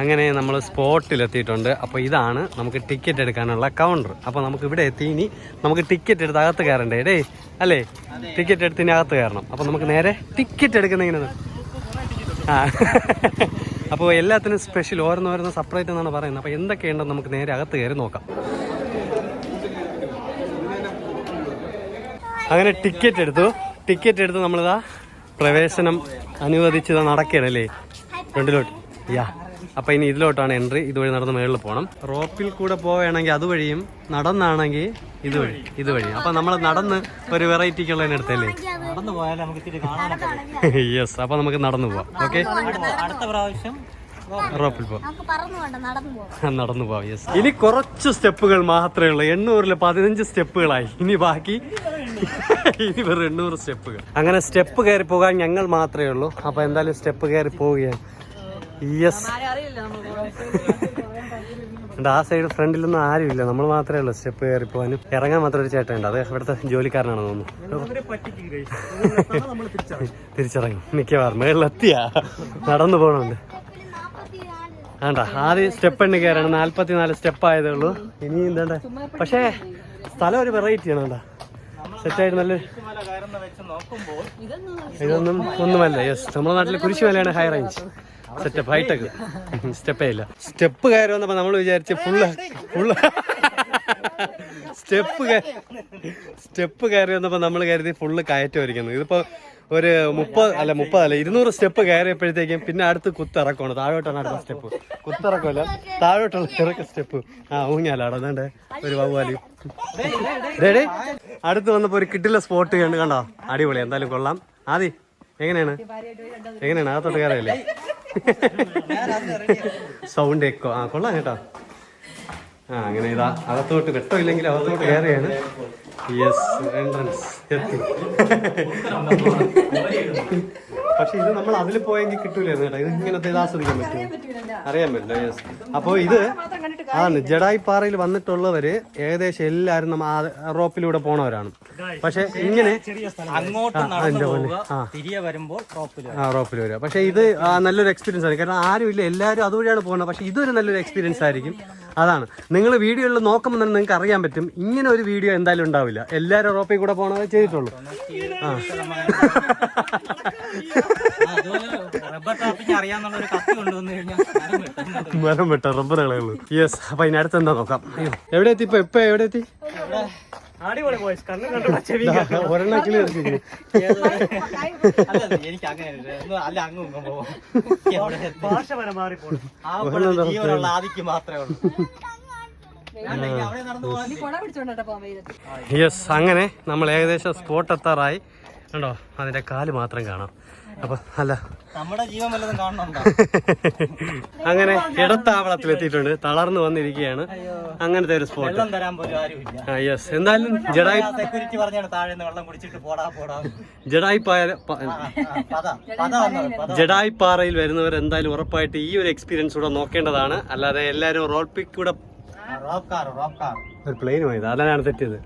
അങ്ങനെ നമ്മൾ സ്പോട്ടിലെത്തിയിട്ടുണ്ട്. അപ്പോൾ ഇതാണ് നമുക്ക് ടിക്കറ്റ് എടുക്കാനുള്ള കൗണ്ടർ. അപ്പോൾ നമുക്ക് ഇവിടെ എത്തി ഇനി നമുക്ക് ടിക്കറ്റ് എടുത്ത് അകത്ത് കയറണ്ടേ ഡേ അല്ലേ? ടിക്കറ്റ് എടുത്ത് ഇനി അകത്ത് കയറണം. അപ്പോൾ നമുക്ക് നേരെ ടിക്കറ്റ് എടുക്കുന്ന ഇങ്ങനെ അപ്പോൾ എല്ലാത്തിനും സ്പെഷ്യൽ ഓരോന്നോരോന്ന് സെപ്പറേറ്റ് എന്നാണ് പറയുന്നത്. അപ്പോൾ എന്തൊക്കെയുണ്ടെന്ന് നമുക്ക് നേരെ അകത്ത് കയറി നോക്കാം. അങ്ങനെ ടിക്കറ്റ് എടുത്ത് നമ്മളിതാ പ്രവേശനം അനുവദിച്ചത് നടക്കുകയല്ലേ ഫ്രണ്ടിലോട്ട്. യാ അപ്പോൾ ഇനി ഇതിലോട്ടാണ് എൻട്രി. ഇതുവഴി നടന്ന് മേളിൽ പോകണം. റോപ്പിൽ കൂടെ പോവുകയാണെങ്കിൽ അതുവഴിയും നടന്നാണെങ്കിൽ ഇതുവഴി. അപ്പോൾ നമ്മൾ നടന്ന് ഒരു വെറൈറ്റിക്കുള്ളതിന് എടുത്തല്ലേ? നടന്നു പോയാൽ നമുക്ക് യെസ്. അപ്പോൾ നമുക്ക് നടന്നു പോവാം. ഓക്കെ, അടുത്ത പ്രാവശ്യം റോപ്പിൽ പോവാം, നടന്നു പോവാം. യെസ്. ഇനി കുറച്ച് സ്റ്റെപ്പുകൾ മാത്രമേ ഉള്ളൂ. 800-ൽ 15 സ്റ്റെപ്പുകളായി. ഇനി ബാക്കി ഇനി വെറും 800 സ്റ്റെപ്പുകൾ. അങ്ങനെ സ്റ്റെപ്പ് കയറി പോകാൻ ഞങ്ങൾ മാത്രമേ ഉള്ളൂ. അപ്പോൾ എന്തായാലും സ്റ്റെപ്പ് കയറി പോവുകയാണ്. യെസ്. ആ സൈഡ് ഫ്രണ്ടിലൊന്നും ആരുമില്ല, നമ്മൾ മാത്രമേ ഉള്ളൂ സ്റ്റെപ്പ് കയറി പോകാനും. ഇറങ്ങാൻ മാത്രം ഒരു ചേട്ടനുണ്ട്, അത് ഇവിടുത്തെ ജോലിക്കാരനാണെന്ന് തോന്നുന്നു. തിരിച്ചിറങ്ങി മിക്കവാറും മേളിലെത്തിയാ നടന്നു പോകണുണ്ട്. വേണ്ട, ആദ്യം സ്റ്റെപ്പ് എണ്ണി കയറാണ്. 44 സ്റ്റെപ്പ് ആയതേ ഉള്ളൂ. ഇനി എന്താ പക്ഷേ സ്ഥലം ഒരു വെറൈറ്റിയാണ്. വേണ്ട, സെറ്റായിട്ട് നല്ല ഇതൊന്നും ഒന്നുമല്ല. യെസ്, നമ്മുടെ നാട്ടിലെ കുരിശുമലയാണ് ഹൈ റേഞ്ച് സെറ്റപ്പ്, ഹൈടെക്. സ്റ്റെപ്പേ ഇല്ല. സ്റ്റെപ്പ് കയറി വന്നപ്പോൾ നമ്മൾ വിചാരിച്ച് ഫുള്ള് സ്റ്റെപ്പ് കയറി വന്നപ്പോൾ നമ്മൾ കരുതി ഫുള്ള് കയറ്റമായിരിക്കുന്നു. ഇതിപ്പോൾ ഒരു 200 സ്റ്റെപ്പ് കയറിയപ്പോഴത്തേക്കും പിന്നെ അടുത്ത് കുത്തിറക്കമാണ്. താഴോട്ടാണ് അടുത്ത സ്റ്റെപ്പ്. കുത്തിറക്കമല്ല, താഴോട്ടുള്ള ഇറക്ക സ്റ്റെപ്പ്. ഊഞ്ഞാലാടോ അതാണ്ട് ഒരു വവ്വാലി. ഡേ അടുത്ത് വന്നപ്പോൾ ഒരു കിട്ടില്ല സ്പോട്ട് കണ്ടോ? അടിപൊളി, എന്തായാലും കൊള്ളാം. ആദി എങ്ങനെയാണ് അകത്തോട്ട് കയറിയല്ലേ? Sound echo. കൊള്ളാം കേട്ടോ. അങ്ങനെ ഇതാ അകത്തോട്ട് വെട്ടമില്ലെങ്കിൽ അകത്തോട്ട് കയറിയാണ്. യെസ്, എൻട്രൻസ് എത്തി. പക്ഷെ ഇത് നമ്മൾ അതിൽ പോയെങ്കിൽ കിട്ടൂലായിരുന്നു കേട്ടോ. ഇത് ഇങ്ങനത്തെ ഇത് ആസ്വദിക്കാൻ പറ്റും, അറിയാൻ പറ്റില്ല. യെസ്. അപ്പോൾ ഇത് ആണ് ജഡായിപ്പാറയിൽ വന്നിട്ടുള്ളവര് ഏകദേശം എല്ലാവരും നമ്മ റോപ്പിലൂടെ പോണവരാണ്. പക്ഷെ ഇങ്ങനെ റോപ്പിൽ വരിക. പക്ഷെ ഇത് നല്ലൊരു എക്സ്പീരിയൻസ് ആണ്. കാരണം ആരുമില്ല, എല്ലാവരും അതുവഴിയാണ് പോകുന്നത്. പക്ഷെ ഇതൊരു നല്ലൊരു എക്സ്പീരിയൻസ് ആയിരിക്കും. അതാണ് നിങ്ങൾ വീഡിയോയിൽ നോക്കുമ്പോൾ തന്നെ നിങ്ങൾക്ക് അറിയാൻ പറ്റും. ഇങ്ങനെ ഒരു വീഡിയോ എന്തായാലും ഉണ്ടാവില്ല. എല്ലാവരും റോപ്പിൽ കൂടെ പോകണത് ചെയ്തിട്ടുള്ളൂ. മരം വെട്ട റബ്ബറുകളേ ഉള്ളൂ. യെസ്. അപ്പൊ ഇനി അടുത്ത് എന്താ നോക്കാം. എവിടെ എത്തി? ഇപ്പൊ എവിടെ എത്തി? ഒരെണ്ണം കിളി എടുത്തിരിക്കുന്നു. യെസ്. അങ്ങനെ നമ്മൾ ഏകദേശം സ്പോട്ട് എത്താറായി. കണ്ടോ, അതിന്റെ കാല് മാത്രം കാണാം. അപ്പൊ അല്ല, നമ്മുടെ ജീവൻ വല്ലതും കാണുന്നുണ്ടോ? അങ്ങനെ ഇടത്താവളത്തിലെത്തിയിട്ടുണ്ട്. തളർന്നു വന്നിരിക്കുകയാണ്. അങ്ങനത്തെ ഒരു സ്പോട്ട്. യെസ്. എന്തായാലും ജഡായിപ്പാറയിൽ വരുന്നവർ എന്തായാലും ഉറപ്പായിട്ട് ഈ ഒരു എക്സ്പീരിയൻസ് കൂടെ നോക്കേണ്ടതാണ്. അല്ലാതെ എല്ലാവരും റോൾ പിക്ക് കൂടെ ഒരു പ്ലെയിൻ പോയത് അതാണ് തെറ്റിയത്.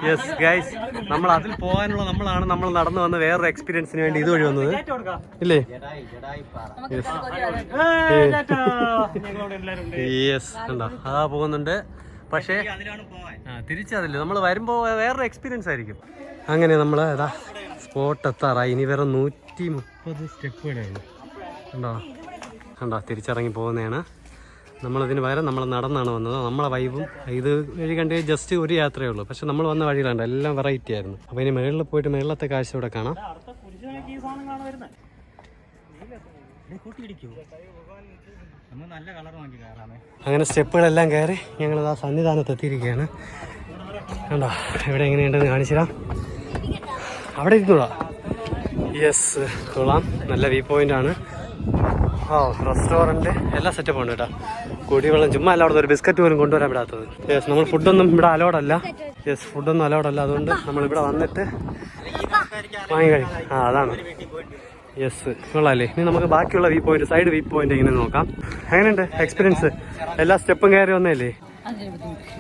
യെസ് ഗൈസ്, നമ്മൾ അതിൽ പോകാനുള്ള നമ്മൾ നടന്നു വന്ന വേറൊരു എക്സ്പീരിയൻസിന് വേണ്ടി ഇതുവഴി വന്നത് ഇല്ലേ? യെസ്, ഉണ്ടോ? അതാ പോകുന്നുണ്ട്. പക്ഷേ തിരിച്ചതില്ല, നമ്മൾ വരുമ്പോ വേറൊരു എക്സ്പീരിയൻസ് ആയിരിക്കും. അങ്ങനെ നമ്മൾ അതാ സ്പോട്ട് എത്താറായി. ഇനി വേറെ 130 സ്റ്റെപ്പുകളാണ്. കണ്ടോ തിരിച്ചിറങ്ങി പോകുന്നതാണ്. നമ്മളതിന് പകരം നമ്മൾ നടന്നാണ് വന്നത്. നമ്മളെ വൈബും ഇത് വഴി കണ്ട് ജസ്റ്റ് ഒരു യാത്രയേ ഉള്ളൂ. പക്ഷെ നമ്മൾ വന്ന വഴിയിലുണ്ട് എല്ലാം വെറൈറ്റി ആയിരുന്നു. അപ്പോൾ ഇനി മേളിൽ പോയിട്ട് മേളിലത്തെ കാഴ്ച ഇവിടെ കാണാം. അങ്ങനെ സ്റ്റെപ്പുകളെല്ലാം കയറി ഞങ്ങൾ ആ സന്നിധാനത്ത് എത്തിയിരിക്കുകയാണ്. കണ്ടോ ഇവിടെ എങ്ങനെയുണ്ടെന്ന് കാണിച്ചിടാം. അവിടെ ഇരുന്നൂടാ. യെസ്, കൊള്ളാം. നല്ല വ്യൂ പോയിന്റ് ആണ്. റെസ്റ്റോറൻറ്റ് എല്ലാ സെറ്റപ്പും ഉണ്ട് കേട്ടോ. കുടിവെള്ളം ചുമ്മാ അല്ല, അവിടെ ഒരു ബിസ്ക്കറ്റ് പോലും കൊണ്ടുവരാൻ വിടാത്തത്. യെസ്, നമ്മൾ ഫുഡൊന്നും ഇവിടെ അലൗഡല്ല. യെസ്, ഫുഡൊന്നും അലൗഡല്ല. അതുകൊണ്ട് നമ്മളിവിടെ വന്നിട്ട് വാങ്ങി കഴിക്കും. അതാണ്. യെസ്, കൊള്ളാമല്ലേ. ഇനി നമുക്ക് ബാക്കിയുള്ള view point, side view point ഇങ്ങനെ നോക്കാം. എങ്ങനെയുണ്ട് എക്സ്പീരിയൻസ്? എല്ലാ സ്റ്റെപ്പും കയറി വന്നല്ലേ?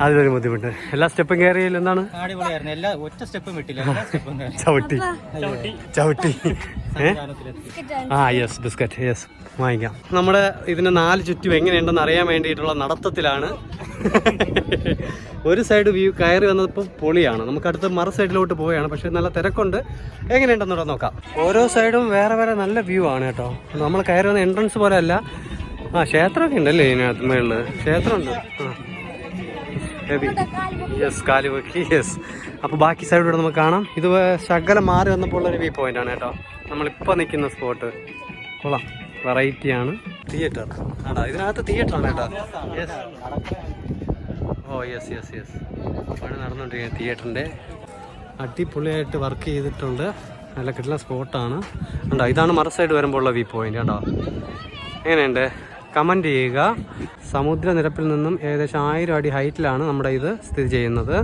അതിലൊരു ബുദ്ധിമുട്ട്. എല്ലാ സ്റ്റെപ്പും കയറിയാൽ എന്താണ് അടിപൊളിയായിരുന്നു. എല്ലാ ഒറ്റ സ്റ്റെപ്പും വിട്ടില്ല, എല്ലാ സ്റ്റെപ്പും ചവിട്ടി. യെസ് ബിസ്ക്കറ്റ്, യെസ് വാങ്ങിക്കാം. നമ്മുടെ ഇതിന് 4 ചുറ്റും എങ്ങനെയുണ്ടെന്ന് അറിയാൻ വേണ്ടിയിട്ടുള്ള നടത്തത്തിലാണ്. ഒരു സൈഡ് വ്യൂ കയറി വന്നപ്പോൾ പൊളിയാണ്. നമുക്ക് അടുത്ത് മറു സൈഡിലോട്ട് പോവുകയാണ്. പക്ഷെ നല്ല തിരക്കുണ്ട്. എങ്ങനെയുണ്ടെന്ന് നോക്കാം. ഓരോ സൈഡും വേറെ വേറെ നല്ല വ്യൂ ആണ് കേട്ടോ. നമ്മൾ കയറി വന്ന എൻട്രൻസ് പോലെ അല്ല. ക്ഷേത്രമൊക്കെ ഉണ്ടല്ലേ ഇതിനകത്ത് മേളിൽ? ക്ഷേത്രമുണ്ട്. യെസ്, കാലുവെക്കി. യെസ്. അപ്പോൾ ബാക്കി സൈഡിലൂടെ നമുക്ക് കാണാം. ഇത് ശകലം മാറി വന്നപ്പോൾ ഉള്ളൊരു വ്യൂ പോയിന്റ് ആണ് കേട്ടോ. നമ്മളിപ്പോൾ നിൽക്കുന്ന സ്പോട്ട് കൊള്ളാം, വെറൈറ്റിയാണ്. തിയേറ്റർ ആണോ? ഇതിനകത്ത് തിയേറ്ററാണ് കേട്ടോ. യെസ്. യെസ്. പണി നടന്നുകൊണ്ടിരിക്കുന്ന തിയേറ്ററിൻ്റെ അടിപൊളിയായിട്ട് വർക്ക് ചെയ്തിട്ടുണ്ട്. നല്ല കിട്ടുന്ന സ്പോട്ടാണ് ഉണ്ടോ. ഇതാണ് മറു സൈഡ് വരുമ്പോൾ ഉള്ള വ്യൂ പോയിന്റ് കേട്ടോ. എങ്ങനെയുണ്ട്? കമൻറ്റ് ചെയ്യുക. സമുദ്രനിരപ്പിൽ നിന്നും ഏകദേശം 1000 അടി ഹൈറ്റിലാണ് നമ്മുടെ ഇത് സ്ഥിതി ചെയ്യുന്നത്,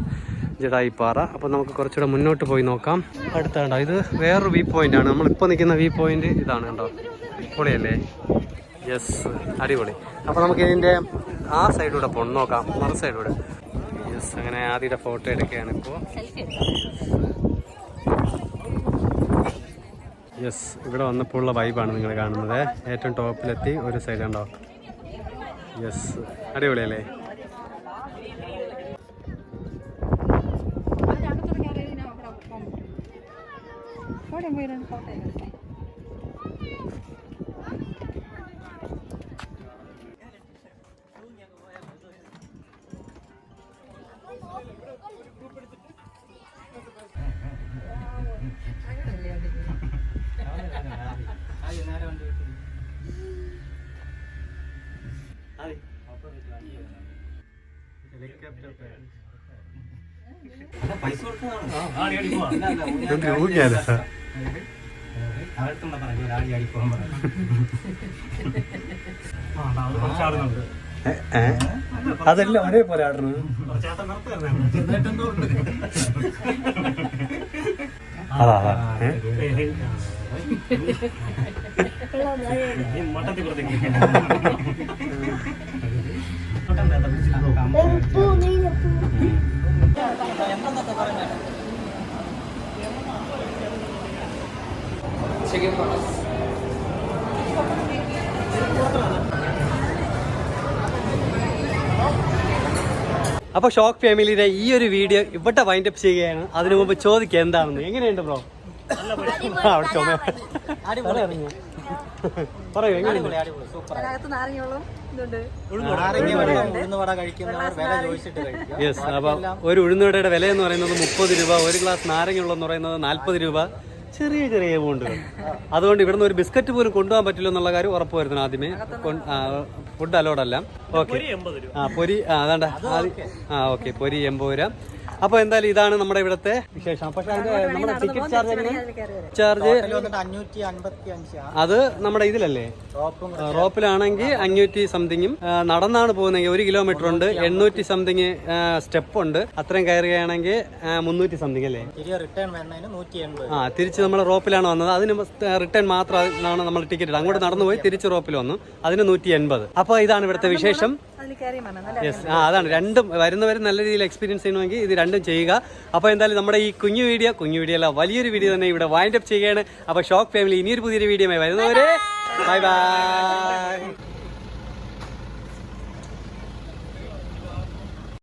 ജഡായിപ്പാറ. അപ്പോൾ നമുക്ക് കുറച്ചുകൂടെ മുന്നോട്ട് പോയി നോക്കാം. അടുത്ത കണ്ടോ, ഇത് വേറൊരു വ്യൂ പോയിന്റ് ആണ്. നമ്മളിപ്പോൾ നിൽക്കുന്ന വ്യൂ പോയിന്റ് ഇതാണ് കണ്ടോ. പൊളിയല്ലേ? യെസ്, അടിപൊളി. അപ്പോൾ നമുക്ക് ഇതിൻ്റെ ആ സൈഡിലൂടെ പോകണം, നോക്കാം, മറു സൈഡിലൂടെ. യെസ്, അങ്ങനെ ആദ്യത്തെ ഫോട്ടോ എടുക്കുകയാണ് ഇപ്പോൾ. യെസ്, ഇവിടെ വന്നപ്പോൾ ഉള്ള വൈബാണ് നിങ്ങൾ കാണുന്നത്. ഏറ്റവും ടോപ്പിലെത്തി ഒരു സൈഡ് കണ്ടോ. യെസ്, അടിപൊളിയല്ലേ? അതെല്ലാം ഒരേപോലെ ആടുന്നു. അതാ അപ്പോൾ ഷോക്ക് ഫാമിലിയുടെ ഈ ഒരു വീഡിയോ ഇവിടെ വൈൻഡപ്പ് ചെയ്യുകയാണ്. അതിനു മുമ്പ് ചോദിക്കുക എന്താണെന്ന്. എങ്ങനെയുണ്ട് ബ്രോ? പറയൂ, എങ്ങനെയുണ്ട്? യെസ്. അപ്പം ഒരു ഉഴുന്നുവടയുടെ വില എന്ന് പറയുന്നത് 30 രൂപ, ഒരു ഗ്ലാസ് നാരങ്ങ എന്ന് പറയുന്നത് 40 രൂപ. ചെറിയ എമൗണ്ടുകൾ. അതുകൊണ്ട് ഇവിടുന്ന് ഒരു ബിസ്ക്കറ്റ് പോലും കൊണ്ടുപോകാൻ പറ്റില്ല എന്നുള്ള കാര്യം ഉറപ്പ് വരുത്തണം ആദ്യമേ. ഫുഡ് അലോഡല്ല. ഓക്കെ. പൊരി അതാണ്ട. ഓക്കെ, പൊരി 80 രൂപ. അപ്പോൾ എന്തായാലും ഇതാണ് നമ്മുടെ ഇവിടുത്തെ വിശേഷം. പക്ഷെ അതിന്റെ നമ്മുടെ ടിക്കറ്റ് ചാർജ് എങ്ങനെ? ചാർജ് 555. അത് നമ്മുടെ ഇതിലല്ലേ, റോപ്പിലാണെങ്കിൽ 500 സംതിങ്ങും. നടന്നാണ് പോകുന്നെങ്കിൽ 1 കിലോമീറ്റർ ഉണ്ട്, 800 സംതിങ് സ്റ്റെപ്പ് ഉണ്ട്. അത്രയും കയറുകയാണെങ്കിൽ 300 സംതിങ് അല്ലേ. തിരിച്ച് നമ്മൾ റോപ്പിലാണ് വന്നത്. അതിന് റിട്ടേൺ മാത്രമാണ് നമ്മൾ ടിക്കറ്റ്. അങ്ങോട്ട് നടന്നു പോയി തിരിച്ച് റോപ്പിൽ വന്നു. അതിന് 180. അപ്പോൾ ഇതാണ് ഇവിടുത്തെ വിശേഷം. യെസ്, അതാണ്. രണ്ടും വരുന്നവർ നല്ല രീതിയിൽ എക്സ്പീരിയൻസ് ചെയ്യണമെങ്കിൽ ഇത് രണ്ടും ചെയ്യുക. അപ്പോൾ എന്തായാലും നമ്മുടെ ഈ കുഞ്ഞു വീഡിയോ അല്ല, വലിയൊരു വീഡിയോ തന്നെ ഇവിടെ വൈൻഡ് അപ്പ് ചെയ്യുകയാണ്. അപ്പോൾ ഷോക്ക് ഫാമിലി ഇനിയൊരു പുതിയൊരു വീഡിയോ വരുന്നവരെ ബൈ ബൈ.